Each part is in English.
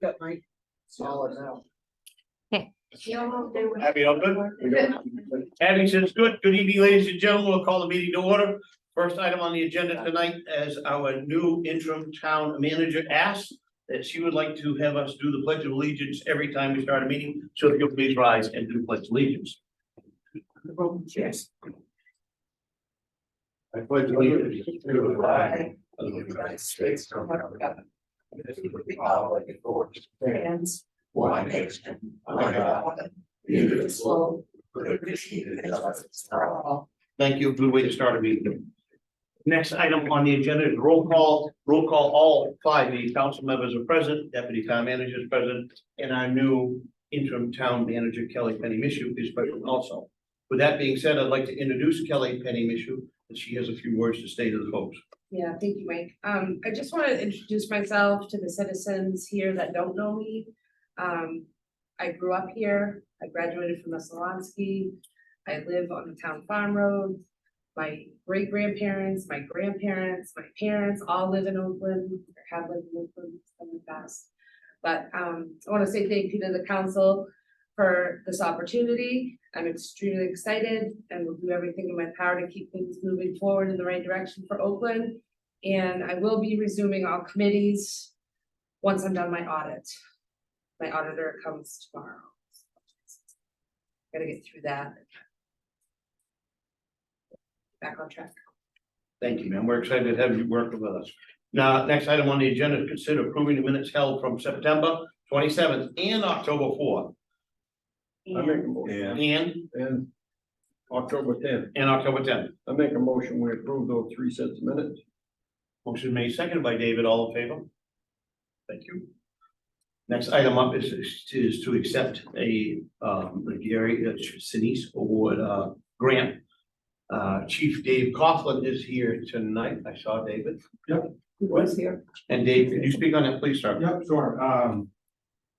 Got my solid now. Abby, all good? Abby says, good evening, ladies and gentlemen, we'll call the meeting to order. First item on the agenda tonight, as our new interim town manager asked that she would like to have us do the pledge of allegiance every time we start a meeting, so if you'll please rise and do the pledge of allegiance. Yes. I pledge allegiance to the flag of the United States of America. Stands one nation under God, indivisible, with liberty and justice for all. Thank you, good way to start a meeting. Next item on the agenda is roll call, all five of the council members are present, deputy town manager is present, and our new interim town manager, Kelly Penny Mishu, is present also. With that being said, I'd like to introduce Kelly Penny Mishu, and she has a few words to say to the folks. Yeah, thank you, Mike. I just want to introduce myself to the citizens here that don't know me. I grew up here. I graduated from Messalonsky. I live on the town farm road. My great grandparents, my grandparents, my parents all live in Oakland, or have lived in Oakland in the past. But I want to say thank you to the council for this opportunity. I'm extremely excited and will do everything in my power to keep things moving forward in the right direction for Oakland. And I will be resuming all committees once I'm done my audit. My auditor comes tomorrow. Gotta get through that. Back on track. Thank you, ma'am. We're excited to have you working with us. Now, next item on the agenda, consider approving the minutes held from September 27th and October 4th. I make a motion. And October 10th. And October 10th. I make a motion, we approve those 3 sets of minutes. Motion made, seconded by David, all in favor? Thank you. Next item up is to accept the Gary Sinise Award grant. Chief Dave Coughlin is here tonight. I saw David. Yep, he was here. And Dave, could you speak on that, please, sir? Yep, sure.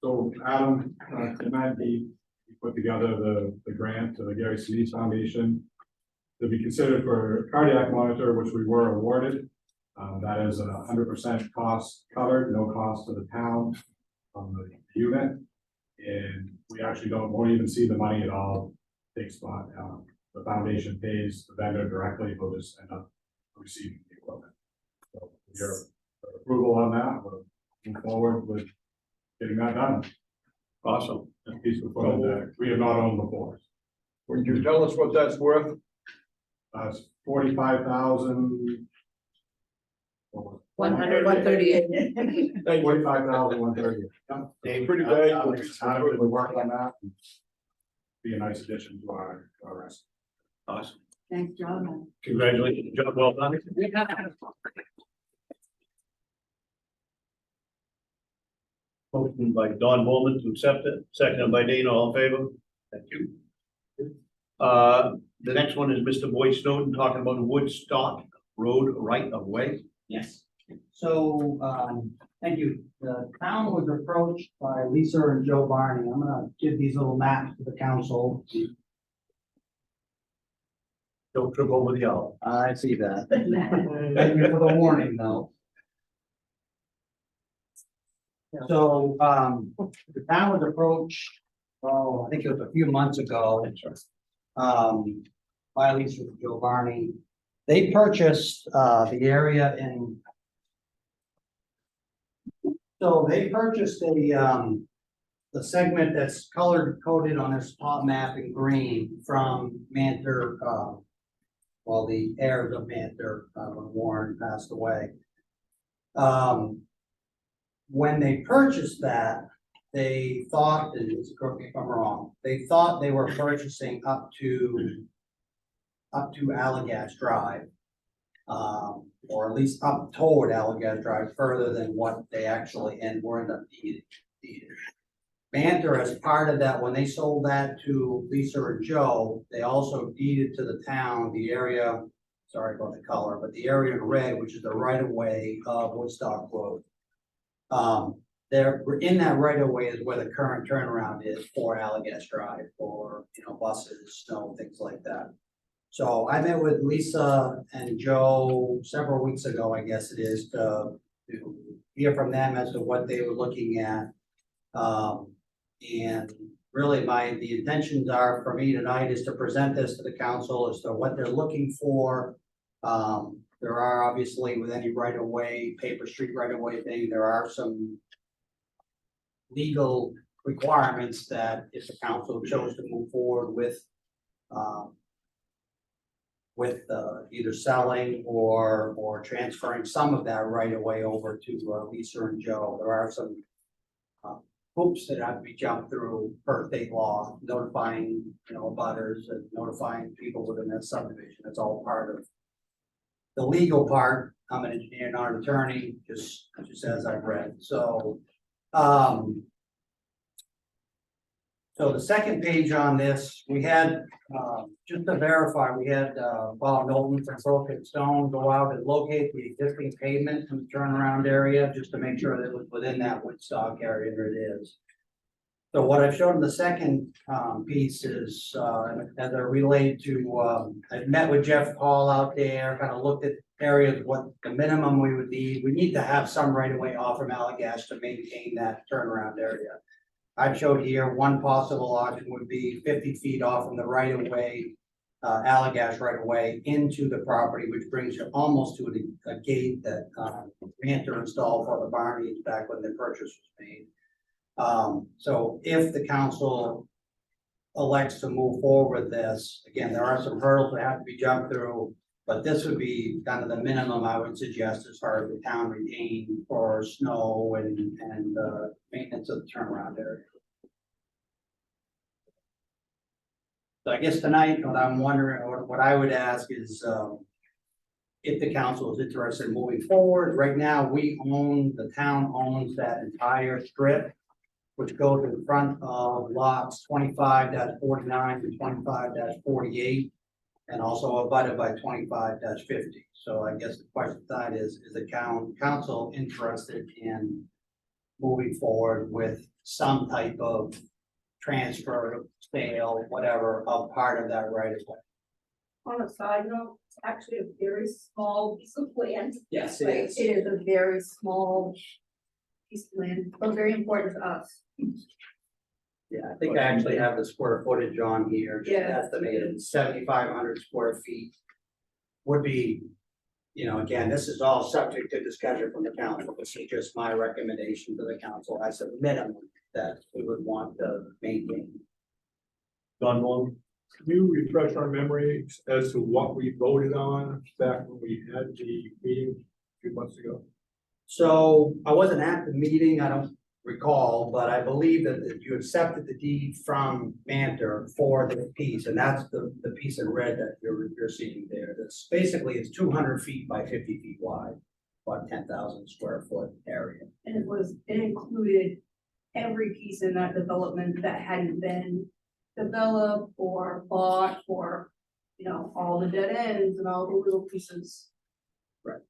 So Adam, tonight he put together the grant to the Gary Sinise Foundation to be considered for cardiac monitor, which we were awarded. That is 100% cost covered, no cost to the town on the unit. And we actually won't even see the money at all. Takes spot. The foundation pays the vendor directly, we'll just end up receiving the equipment. So your approval on that, we'll move forward with getting that done. Awesome. A piece of equipment that we have not owned before. Would you tell us what that's worth? It's 45,000. 100, 138. 45,130. Dave, Pretty Adam big. is actively working on that. Be a nice addition to our rest. awesome. Thanks, John. Congratulations, job well done. Motion by Don Bowman to accept it, seconded by Dana, all in favor? Thank you. The next one is Mr. Boyd Snowden talking about the Woodstock Road right of way. Yes, so, thank you. The town was approached by Lisa and Joe Barney. I'm gonna give these little maps to the council. Don't trip over the owl. I see that. Thank you for the warning, though. So, the town was approached, I think it was a few months ago. By Lisa and Joe Barney. They purchased, the area in. So they purchased the segment that's coded on this top map in green from Mantor, well, the heirs of Mantor, when Warren passed away. When they purchased that, they thought, and correct me if I'm wrong, they thought they were purchasing up to Allagash Drive. Or at least up toward Allagash Drive, further than what they actually were end up deeded. Mantor, as part of that, when they sold that to Lisa and Joe, they also deeded to the town the area, sorry about the color, but the area in red, which is the right of way of Woodstock Road. There, in that right of way is where the current turnaround is for Allagash Drive, for, buses, snow, things like that. So I met with Lisa and Joe several weeks ago, I guess it is, to hear from them as to what they were looking at. And really the intentions are for me tonight is to present this to the council as to what they're looking for. There are obviously with any right of way, paper street right of way thing, there are some legal requirements that if the council chose to move forward with either selling or transferring some of that right away over to Lisa and Joe. There are some hoops that have to be jumped through per state law, notifying, abutters and notifying people within that subdivision. That's all part of the legal part. I'm an engineer, not an attorney, just as I've read. So the second page on this, we had, just to verify, we had Bob Knowlton from Broken Stone go out and locate the existing pavement in the turnaround area, just to make sure that it was within that Woodstock area, there it is. So what I've shown in the second piece is, as I relayed to, I met with Jeff Paul out there, kind of looked at areas, what the minimum we would need. We need to have some right of way off from Allagash to maintain that turnaround area. I've showed here one possible option would be 50 feet off from the right of way, Allagash right of way into the property, which brings you almost to a gate that Mantor installed for the Barneys back when the purchase was made. So if the council elects to move forward with this, again, there are some hurdles that have to be jumped through, but this would be kind of the minimum I would suggest as far as the town retain for snow and maintenance of the turnaround area. So I guess tonight, what I'm wondering, or what I would ask is, if the council is interested in moving forward. Right now, the town owns that entire strip, which goes in front of lots 25-49 to 25-48, and also abutted by 25-50. So I guess the question tonight is the council interested in moving forward with some type of transfer, sale, whatever, of part of that right of way? On a side note, it's actually a very small piece of land. Yes, Like, it is a very small piece of land, but very important to us. Yeah, I think I actually have the square footage on here, just Yeah. estimated 7,500 square feet. Would be, again, this is all subject to discussion from the council. This is just my recommendation to the council as a minimum that we would want to maintain. Don Moore? Can you refresh our memory as to what we voted on back when we had the meeting a few months ago? So I wasn't at the meeting, I don't recall, but I believe that you accepted the deed from Mantor for the piece, and that's the piece in red that you're seeing there. That's basically, it's 200 feet by 50 feet wide, about 10,000 square foot area. And it included every piece in that development that hadn't been developed or bought, or, all the dead ends and all the little pieces. Right.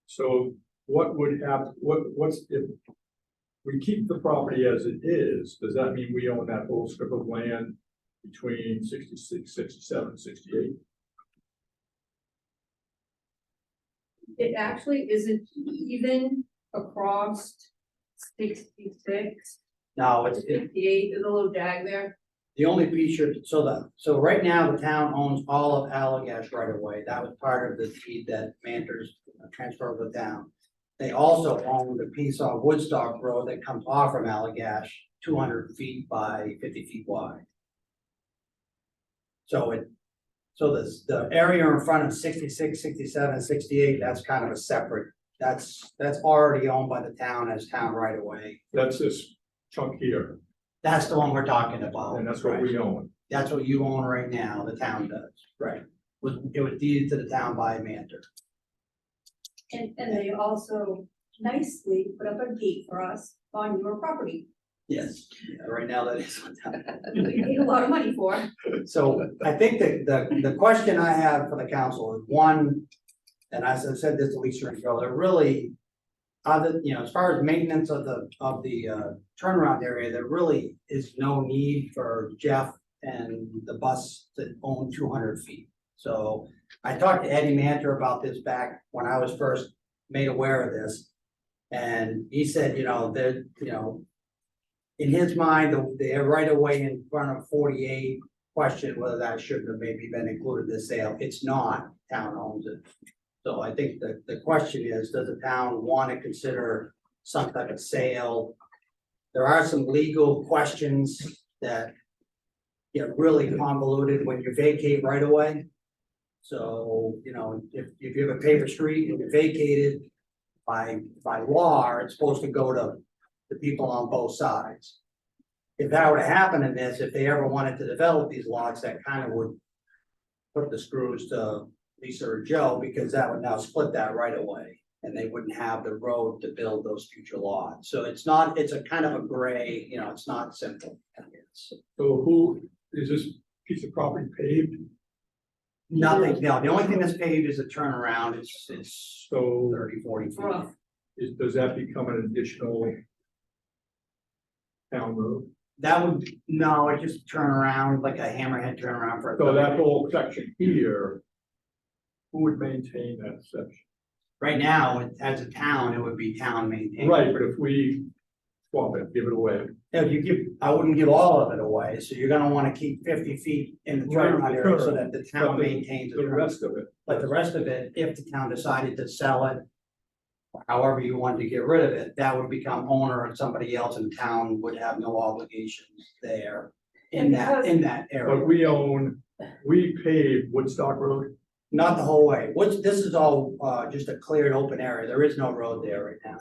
So what would happen, what's if we keep the property as it is, does that mean we own that whole strip of land between 66, 67, 68? It actually isn't even across 66. Now, it's 58, there's a little jag there. the only feature, so right now the town owns all of Allagash right away. That was part of the deed that Mantor's transferred to the town. They also own the piece on Woodstock Road that comes off from Allagash, 200 feet by 50 feet wide. So the area in front of 66, 67, 68, that's kind of a separate, that's already owned by the town as town right away. That's this chunk here, That's the one we're talking about. and that's what we own. That's what you own right now, the town does, right? It was deeded to the town by Mantor. And they also nicely put up a gate for us on your property. Yes, yeah, right now that is what that. We paid a lot of money for. So I think that the question I have for the council is one, and as I said this to Lisa and Joe, they're really, as far as maintenance of the turnaround area, there really is no need for Jeff and the bus to own 200 feet. So I talked to Eddie Mantor about this back when I was first made aware of this. And he said, that, in his mind, the right of way in front of 48 question whether that shouldn't have maybe been included in the sale. It's not, town owns it. So I think the question is, does the town want to consider some type of sale? There are some legal questions that get really convoluted when you vacate right away. So, if you have a paper street and you vacate it, by law, it's supposed to go to the people on both sides. If that were to happen in this, if they ever wanted to develop these lots, that kind of would put the screws to Lisa or Joe, because that would now split that right away. And they wouldn't have the road to build those future lots. So it's a kind of a gray, it's not simple. So who, is this piece of property paved? Nothing, no, the only thing that's paved is a turnaround, it's So 30, 40 feet. Rough. does that become an additional town road? That would, no, it just turn around like a hammerhead turnaround for. So that whole section here, who would maintain that section? Right now, as a town, it would be town maintained. Right, but if we swap it, give it away. I wouldn't give all of it away, so you're gonna wanna keep 50 feet in the turnaround area so that the town But maintains The it. rest of it, But the rest of it, if the town decided to sell it, however you wanted to get rid of it, that would become owner of somebody else, and the town would have no obligations there in that but area. we paved Woodstock Road. Not the whole way. This is all, just a cleared open area. There is no road there right now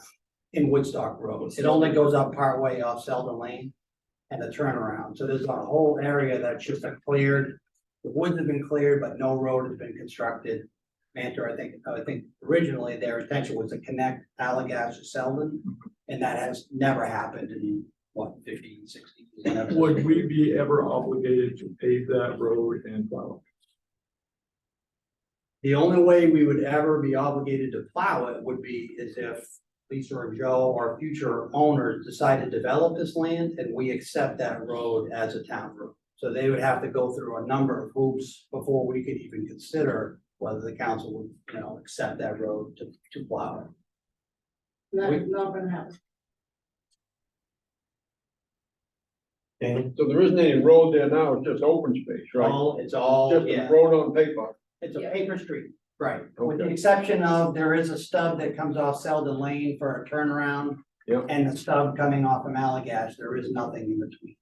in Woodstock Road. It only goes up part way off Selden Lane and the turnaround. So there's a whole area that's just a cleared, the woods have been cleared, but no road has been constructed. Mantor, I think originally their intention was to connect Allagash to Selden, and that has never happened in 50, 60 years. Would we be ever obligated to pave that road and plow? The only way we would ever be obligated to plow it would be as if Lisa or Joe or future owners decide to develop this land and we accept that road as a town road. So they would have to go through a number of hoops before we could even consider whether the council would, accept that road to plow it. That's not gonna happen. Dan? So there isn't any road there now, it's just open space, right? It's all, Just a yeah, road on paper. it's a Yeah. paper street, right, with the Okay. exception exception of there is a stub that comes off Selden Lane for a turnaround. Yep. And the stub coming off of Allagash, there is nothing in between.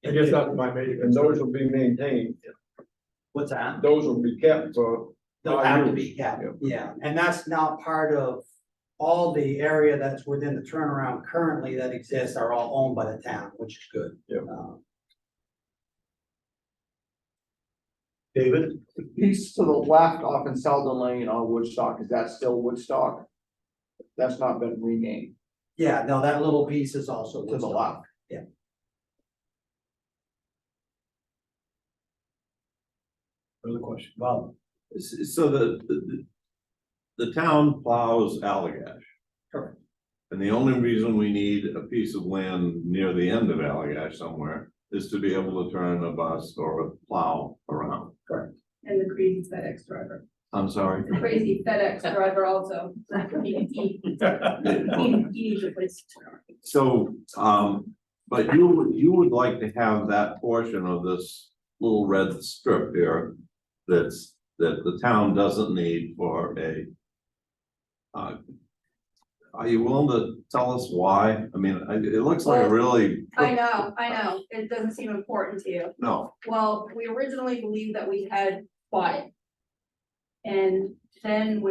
I guess that's my major And those concern. will be maintained, What's that? those will be kept for, They'll have to be kept, yeah, and that's not part of, all the area that's within the turnaround currently that exists are all owned by the town, which is good. Yep. David? The piece to the left off in Selden Lane on Woodstock, is that still Woodstock? That's not been renamed Yeah, no, that little piece is also to the left. Further question? Well, So the town plows Allagash. correct. And the only reason we need a piece of land near the end of Allagash somewhere is to be able to turn a bus or a plow around. And the crazy FedEx driver, I'm sorry. the crazy FedEx driver also. He needs a place to turn. So, but you would like to have that portion of this little red strip here that the town doesn't need for a. Are you willing to tell us why? I mean, it looks like a really. I know, it doesn't seem important to you. No, Well, we originally believed that we had bought it. And then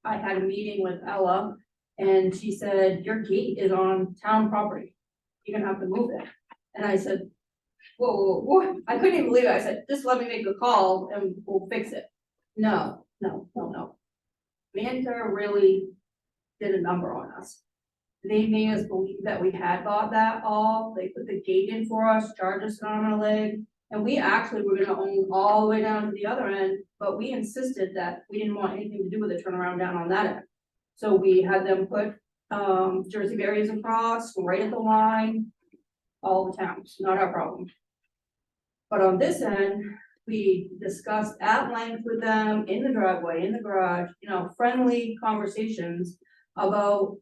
I had a meeting with Ella, and she said, your gate is on town property. You're gonna have to move it. And I said, whoa, I couldn't even believe it. I said, just let me make a call and we'll fix it. No. Mantor really did a number on us. They made us believe that we had bought that all, they put the gate in for us, charged us an arm and a leg. And we actually were gonna own all the way down to the other end, but we insisted that we didn't want anything to do with the turnaround down on that end. So we had them put, Jersey barriers across, right at the line, all the towns, not our problem. But on this end, we discussed at length with them in the driveway, in the garage, friendly conversations. about,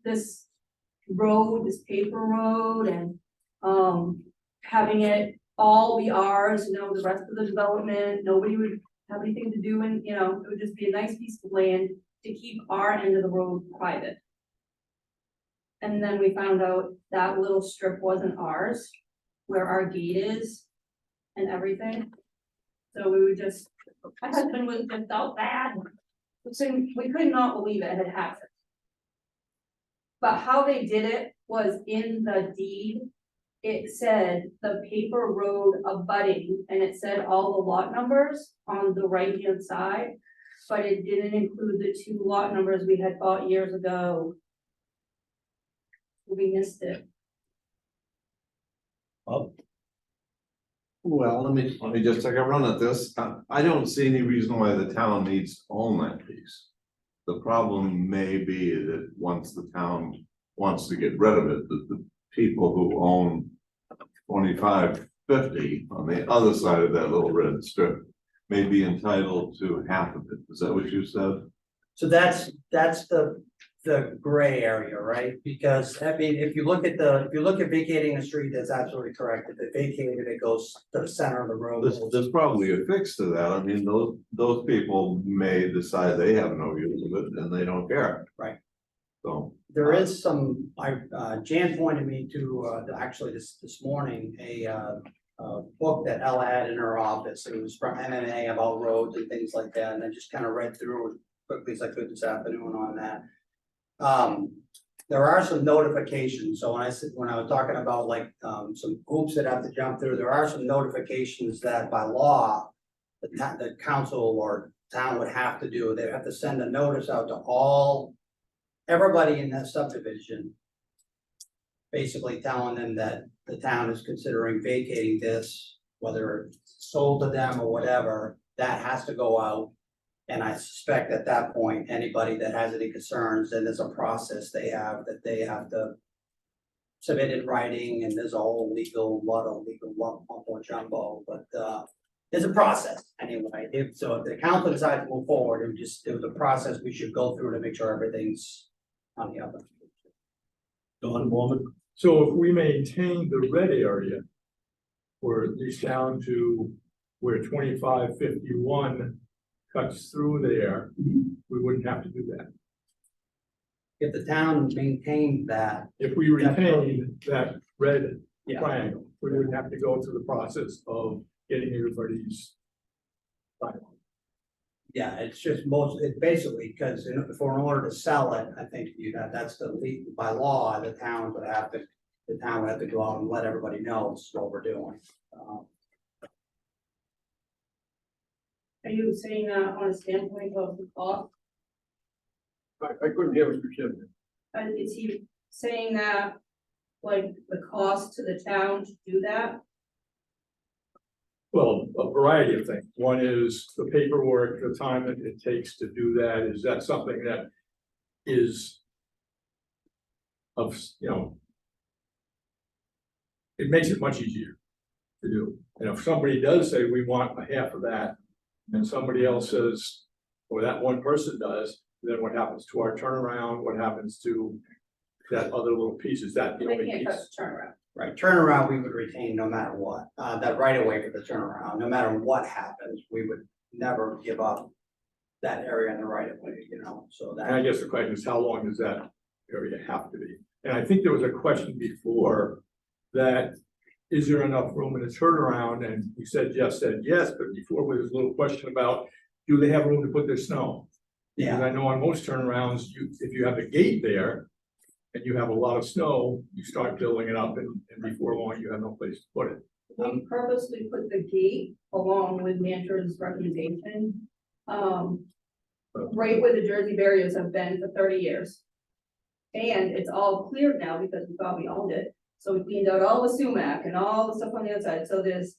this road, this paper road and, having it all be ours, you know, the rest of the development, nobody would have anything to do and, you know, it would just be a nice piece of land to keep our end of the road private. And then we found out that little strip wasn't ours, where our gate is and everything. So we would just, my husband was just so bad. We could not believe it had happened. But how they did it was in the deed, it said the paper road abutting, and it said all the lot numbers on the right-hand side. But it didn't include the 2 lot numbers we had bought years ago. We missed it. Well, let me just take a run at this. I don't see any reason why the town needs to own that piece. The problem may be that once the town wants to get rid of it, that the people who own 2550 on the other side of that little red strip may be entitled to half of it. Is that what you said? So that's the gray area, right? Because, I mean, if you look at vacating a street, that's absolutely correct. If they vacated, it goes to the center of the road. There's probably a fix to that. I mean, those people may decide they have no use of it and they don't care. Right. So. There is some, Jan pointed me to, actually this morning, a book that Ella had in her office. It was from MMA about roads and things like that, and I just kind of read through it quickly as I could this afternoon on that. There are some notifications, so when I was talking about like, some hoops that have to jump through, there are some notifications that by law, the council or town would have to do. They have to send a notice out to everybody in that subdivision, basically telling them that the town is considering vacating this, whether it's sold to them or whatever, that has to go out. And I suspect at that point, anybody that has any concerns, then there's a process they have to submit in writing, and there's a whole lot of legal mumbo jumbo, but there's a process anyway. If the council decides to move forward, it was a process we should go through to make sure everything's on the other. Don Mormon. So if we maintain the red area, or at least down to where 2551 cuts through there, we wouldn't have to do that. If the town maintained that, If we retain that red yeah, triangle, we wouldn't have to go through the process of getting everybody's. yeah, it's basically, because in order to sell it, I think that's by law, the town would have to go out and let everybody know this is what we're doing. Are you saying that on a standpoint of the cost? I couldn't hear what you said. Is he saying that, like, the cost to the town to do that? Well, a variety of things. One is the paperwork, the time that it takes to do that. Is that something that is of, it makes it much easier to do. And if somebody does say, we want a half of that, and somebody else says, or that one person does, then what happens to our turnaround? What happens to that other little piece? Is that the They only can't piece? touch turnaround. Right, turnaround, we would retain no matter what, that right away for the turnaround, no matter what happens, we would never give up that area in the right of way, so And I that. guess the question is, how long does that area have to be? And I think there was a question before that, is there enough room in a turnaround? And we said yes, but before there was a little question about, do they have room to put their snow? Because Yeah, I know on most turnarounds, if you have a gate there and you have a lot of snow, you start building it up and before long, you have no place to put it. We purposely put the gate along with Mantra's recommendation. Right where the Jersey barriers have been for 30 years. And it's all cleared now because we thought we owned it. So we cleaned out all the sumac and all the stuff on the outside, so there's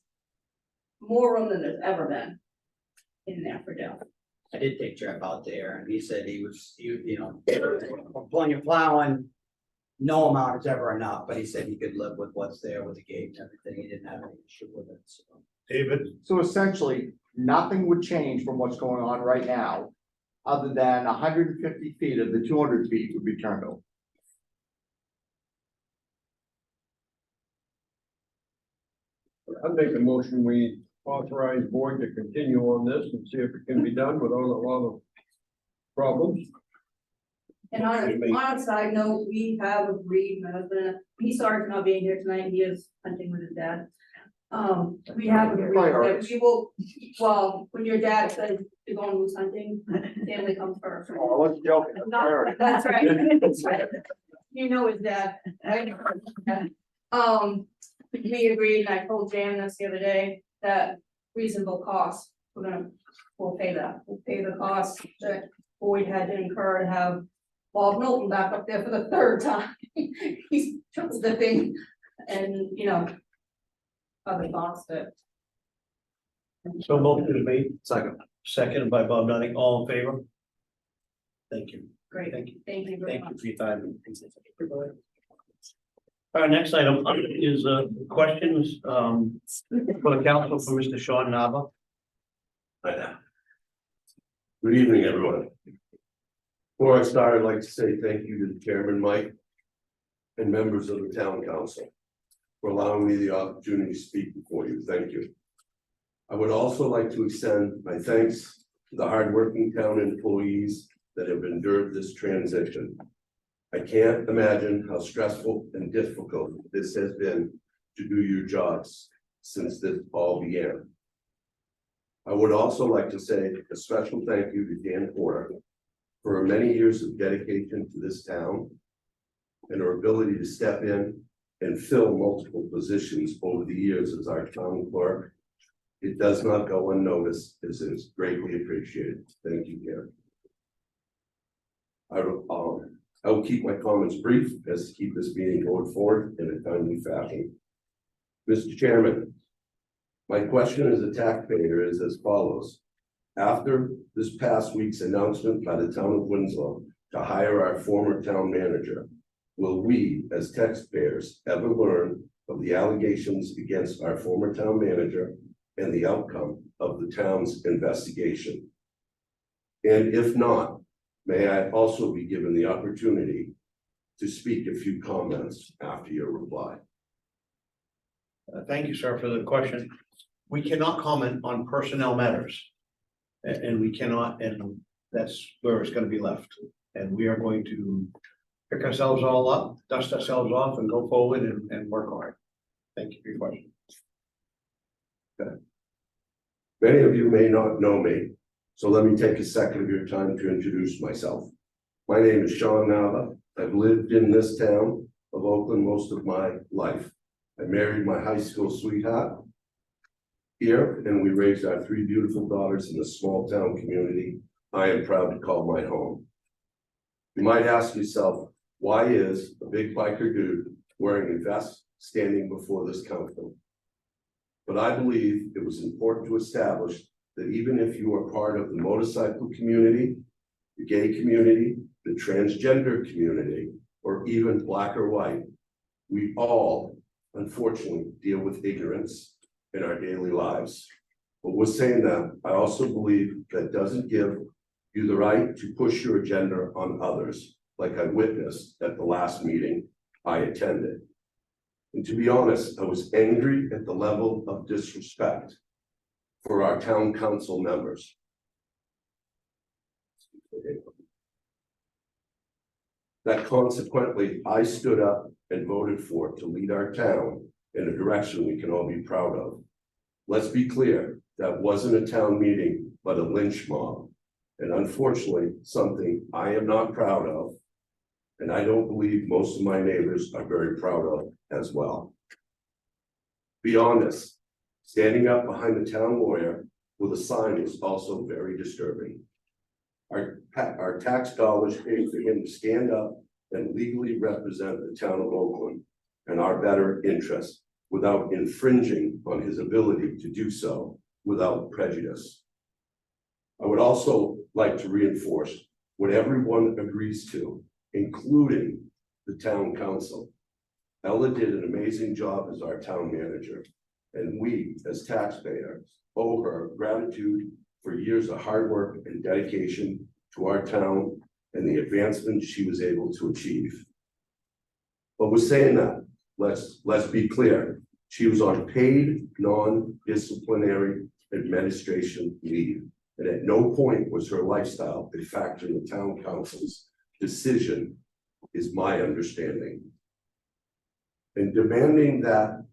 more room than there's ever been in there for Dale. I did take Jeff out there, and he said when you're plowing, no amount is ever enough, but he said he could live with what's there with the gate and everything, he didn't have any issue with it, so. David. So essentially, nothing would change from what's going on right now. other than 150 feet of the 200 feet would be turned over. I'd make a motion, we authorize board to continue on this and see if it can be done without a lot of problems. And on a side note, we have agreed, my husband, he's sorry for not being here tonight, he is hunting with his dad. We have agreed that we will, well, when your dad says you're going moose hunting, family comes first. Oh, I wasn't joking. That's right, that's right. You know his dad, right? We agreed, and I told Jan this the other day, that reasonable cost, we'll pay that, we'll pay the cost that Boyd had to incur to have Bob Knowlton back up there for the third time. He's triple dipping and, you know, other costs that. So motion is made, Second. seconded by Bob Dunning, all in favor? Thank you. Great, Thank you. thank you very Thank you much. for your time. Our next item is questions for the council for Mr. Sean Nava. Good evening, everyone. Before I start, I'd like to say thank you to the chairman, Mike, and members of the town council for allowing me the opportunity to speak before you. Thank you. I would also like to extend my thanks to the hardworking town employees that have endured this transition. I can't imagine how stressful and difficult this has been to do your jobs since this all began. I would also like to say a special thank you to Dan Porter for her many years of dedication to this town and her ability to step in and fill multiple positions over the years as our town clerk. It does not go unnoticed. This is greatly appreciated. Thank you, Dan. I will keep my comments brief as to keep this meeting going forward in a timely fashion. Mr. Chairman, my question as a taxpayer is as follows. After this past week's announcement by the town of Winslow to hire our former town manager, will we as taxpayers ever learn of the allegations against our former town manager and the outcome of the town's investigation? And if not, may I also be given the opportunity to speak a few comments after your reply? Thank you, sir, for the question. We cannot comment on personnel matters. And we cannot, and that's where it's gonna be left. And we are going to pick ourselves all up, dust ourselves off and go forward and work hard. Thank you for your question. Okay. Many of you may not know me, so let me take a second of your time to introduce myself. My name is Sean Nava. I've lived in this town of Oakland most of my life. I married my high school sweetheart here, and we raised our three beautiful daughters in the small town community I am proud to call my home. You might ask yourself, why is a big biker dude wearing a vest standing before this council? But I believe it was important to establish that even if you are part of the motorcycle community, the gay community, the transgender community, or even black or white, we all unfortunately deal with ignorance in our daily lives. But with saying that, I also believe that doesn't give you the right to push your agenda on others, like I witnessed at the last meeting I attended. And to be honest, I was angry at the level of disrespect for our town council members. That consequently, I stood up and voted for to lead our town in a direction we can all be proud of. Let's be clear, that wasn't a town meeting, but a lynch mob. And unfortunately, something I am not proud of, and I don't believe most of my neighbors are very proud of as well. Be honest, standing up behind the town lawyer with a sign was also very disturbing. Our tax dollars paid for him to stand up and legally represent the town of Oakland and our better interests without infringing on his ability to do so without prejudice. I would also like to reinforce what everyone agrees to, including the town council. Ella did an amazing job as our town manager, and we, as taxpayers, owe her gratitude for years of hard work and dedication to our town and the advancement she was able to achieve. But we're saying that, let's be clear, she was on paid, non-disciplinary administration leave. And at no point was her lifestyle a factor in the town council's decision, is my understanding. In demanding that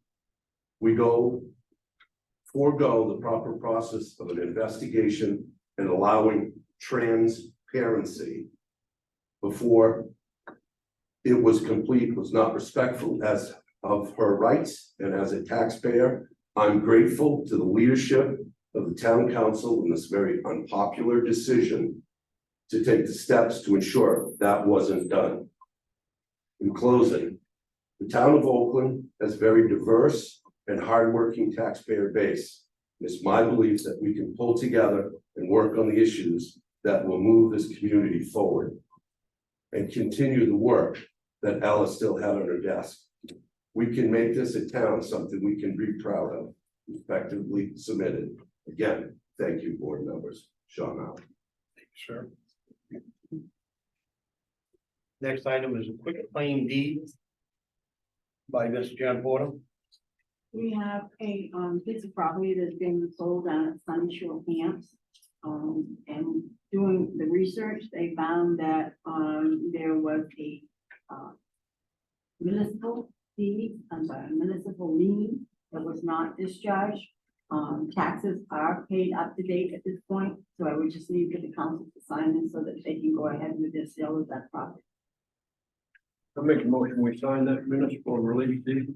we forego the proper process of an investigation and allowing transparency before it was complete, was not respectful as of her rights, and as a taxpayer, I'm grateful to the leadership of the town council in this very unpopular decision to take the steps to ensure that wasn't done. In closing, the town of Oakland has a very diverse and hardworking taxpayer base. It's my belief that we can pull together and work on the issues that will move this community forward and continue the work that Ella still had on her desk. We can make this a town something we can be proud of, effectively submitted. Again, thank you, board members. Sean Allen. Sure. Next item is a quick claim deed by Mr. John Porter. We have a piece of property that's being sold down at Sunny Shore Camps. And doing the research, they found that there was a municipal municipal lien that was not discharged. Taxes are paid up to date at this point, so I would just need to get the council to sign this so that they can go ahead with their sale of that property. I make a motion, we sign that municipal release deed.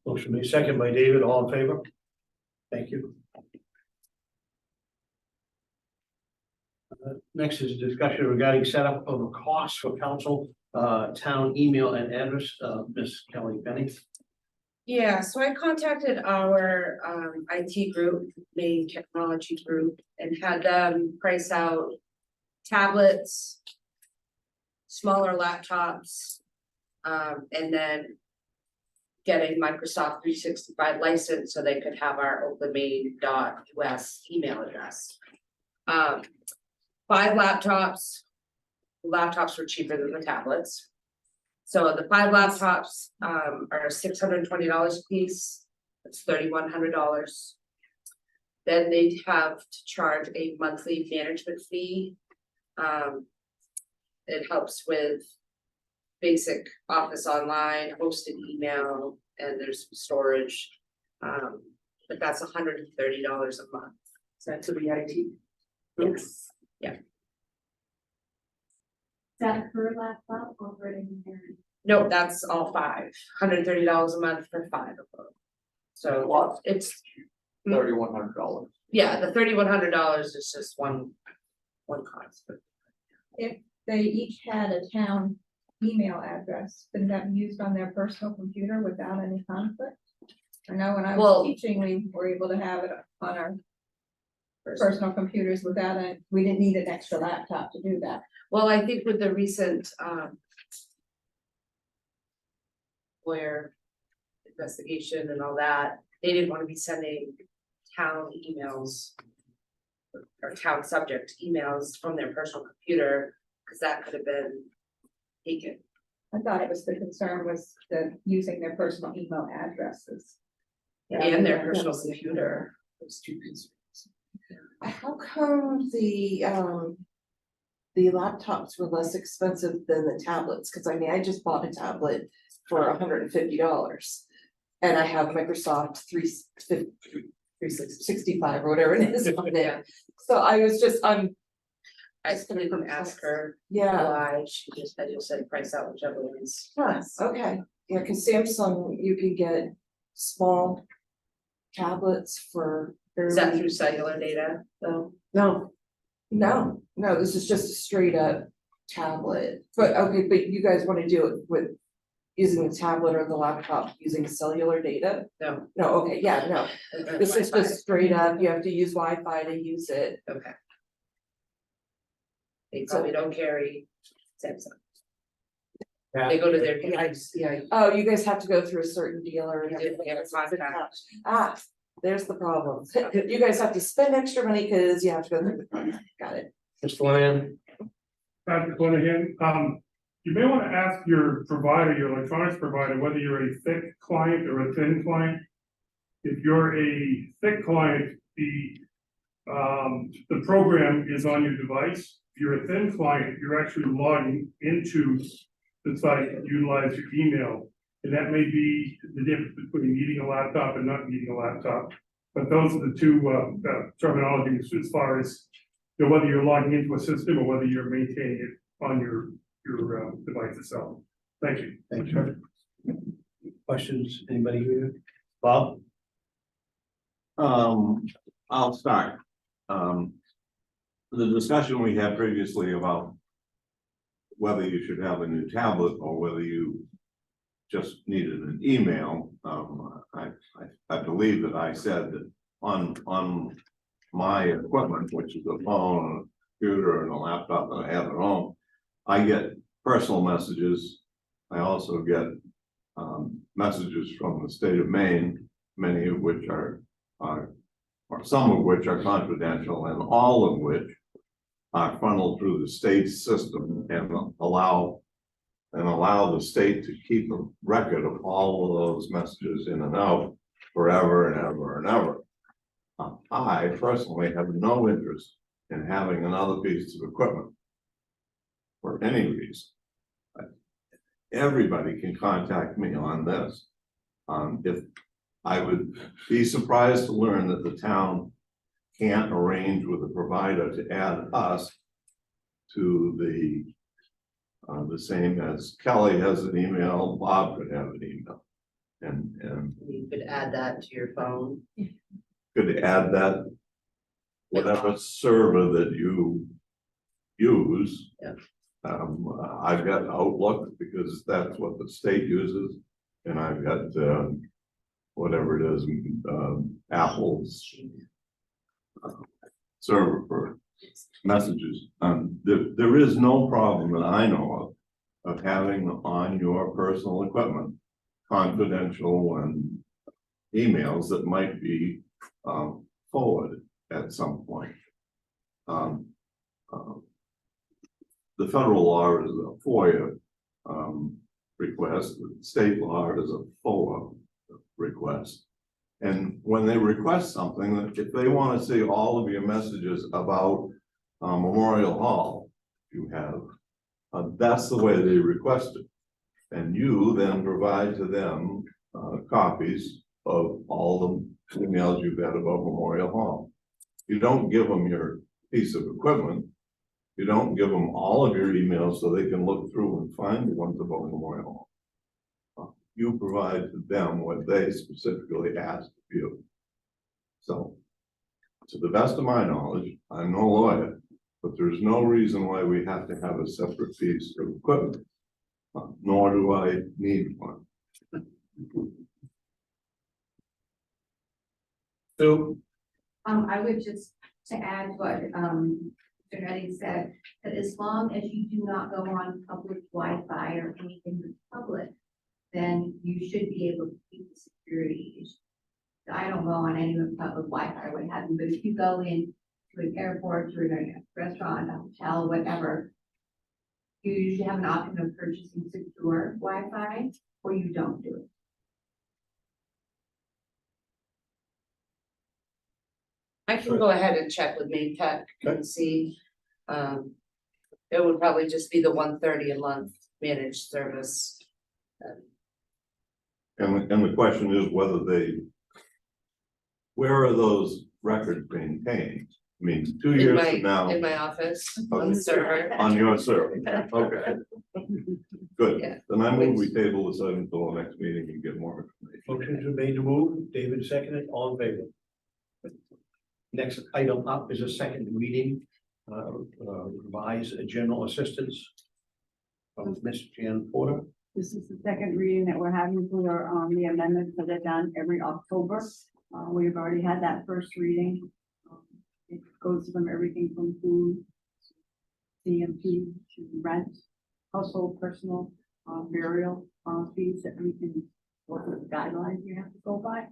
Motion made second by David, all in favor? Thank you. Next is a discussion regarding setup of a cost for council, town email and address, Ms. Kelly Benny. Yeah, so I contacted our IT group, main technology group, and had them price out tablets, smaller laptops, and then get a Microsoft 365 license so they could have our openmain.us email address. 5 laptops. Laptops were cheaper than the tablets. So the 5 laptops are $620 a piece. That's $3,100. Then they'd have to charge a monthly management fee. It helps with basic Office Online, hosted email, and there's storage. But that's $130 a month. So that's the IT. Yes, yeah. Is that per laptop or for an inherent? No, that's all 5. $130 a month for 5 of them. So What? it's, $3,100. yeah, the $3,100 is just one cost. If they each had a town email address, couldn't that be used on their personal computer without any conflict? I know when I Well- was teaching, we were able to have it on our personal computers without we didn't need an extra laptop to do that. Well, I think with the recent lawyer investigation and all that, they didn't want to be sending town emails or town subject emails from their personal computer, because that could have been taken. I thought it was the concern was the using their personal email addresses. And their personal computer. Those 2 concerns. How come the laptops were less expensive than the tablets? Cause I mean, I just bought a tablet for $150. And I have Microsoft 365 or whatever it is on there. So I was just, I didn't ask her yeah, why, I just said price out whichever ones. yes, okay. Yeah, cause Samsung, you can get small tablets for. Is that through cellular data, though? No, this is just a straight up tablet, but okay, but you guys wanna do it with using the tablet or the laptop using cellular data? No. No, okay, yeah, no, this is just straight up, you have to use Wi-Fi to use it. Okay. They probably don't carry Samsung. They go to their. Yeah, oh, you guys have to go through a certain dealer and You didn't everything. get a contract. There's the problem, you guys have to spend extra money because you have to go through the contract, got it. Mr. Lanahan? Patrick Linehan, you may want to ask your provider, your electronics provider, whether you're a thick client or a thin client. If you're a thick client, the program is on your device. If you're a thin client, you're actually logging into the site, utilize your email. And that may be the difference between needing a laptop and not needing a laptop. But those are the two terminologies as far as, you know, whether you're logging into a system or whether you're maintaining it on your device itself. Thank you. Thanks, sir. Questions, anybody here? Bob? I'll start. The discussion we had previously about whether you should have a new tablet or whether you just needed an email, I believe that I said that on my equipment, which is a phone, a computer, and a laptop that I have at home, I get personal messages. I also get messages from the state of Maine, many of which are or some of which are confidential, and all of which are funneled through the state system and allow the state to keep a record of all of those messages in and out forever and ever and ever. I personally have no interest in having another piece of equipment for any reason. Everybody can contact me on this. If I would be surprised to learn that the town can't arrange with a provider to add us to the same as Kelly has an email, Bob could have an email. And You could add that to your phone. could add that, whatever server that you use. Yeah. I've got Outlook because that's what the state uses, and I've got whatever it is, Apple's server for messages. There is no problem that I know of having on your personal equipment confidential and emails that might be forwarded at some point. The federal law is a FOIA request, the state law is a FOA request. And when they request something, if they want to see all of your messages about Memorial Hall, you have, that's the way they request it. And you then provide to them copies of all the emails you've had about Memorial Hall. You don't give them your piece of equipment. You don't give them all of your emails so they can look through and find the ones about Memorial Hall. You provide to them what they specifically asked of you. So, to the best of my knowledge, I'm no lawyer, but there's no reason why we have to have a separate piece of equipment, nor do I need one. So, I would just to add what, Mr. Redding said, that as long as you do not go on public Wi-Fi or anything that's public, then you should be able to keep the security issue. I don't go on any public Wi-Fi or what have you, but if you go in to an airport, to a restaurant, a hotel, whatever, you usually have an option of purchasing secure Wi-Fi, or you don't do it. I can go ahead and check with Maine Tech and see. It would probably just be the $130 a month managed service. And the question is whether where are those records maintained? I mean, 2 years from now, In my office, on the server. on your server, okay. Good, Yeah. then I move we table this item until the next meeting and get more information. motions are made to move, David seconded, all in favor. Next item up is a second reading, revise a general assistance of Ms. Jan Porter. This is the second reading that we're having for the amendments that are done every October. We've already had that first reading. It goes from everything from food, CMP to rent, household, personal, burial fees that we can, what are the guidelines you have to go by.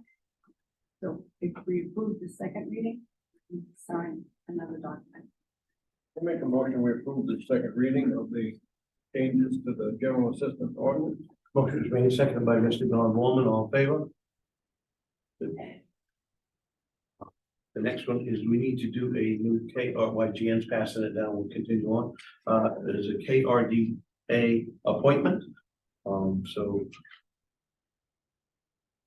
So if we approve the second reading, we sign another document. I'll make a motion, we approve the second reading of the changes to the general assistance ordinance. Motion is made, seconded by Mr. Don Mormon, all in favor? The next one is we need to do a new Jan's passing it down, we'll continue on. There's a KRDA appointment. So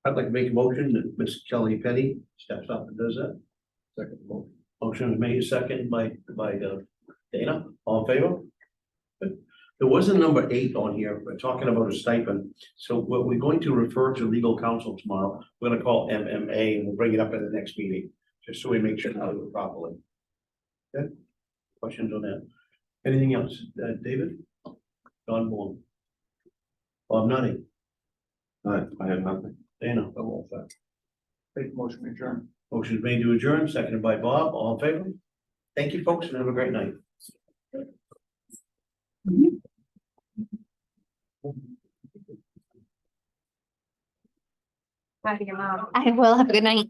I'd like to make a motion that Ms. Kelly Penny steps up and does that. Second motion. Motion is made second by Dana, all in favor? Good. There was a number 8 on here, we're talking about a stipend, so what we're going to refer to legal counsel tomorrow, we're gonna call MMA, and we'll bring it up in the next meeting, just so we make sure how to do it properly. Okay, questions on that? Anything else, David? Don Moore? Bob Nutting? I have nothing. Dana? I'm all set. Make motion to adjourn. Motion is made to adjourn, seconded by Bob, all in favor? Thank you, folks, and have a great night. I will have a good night.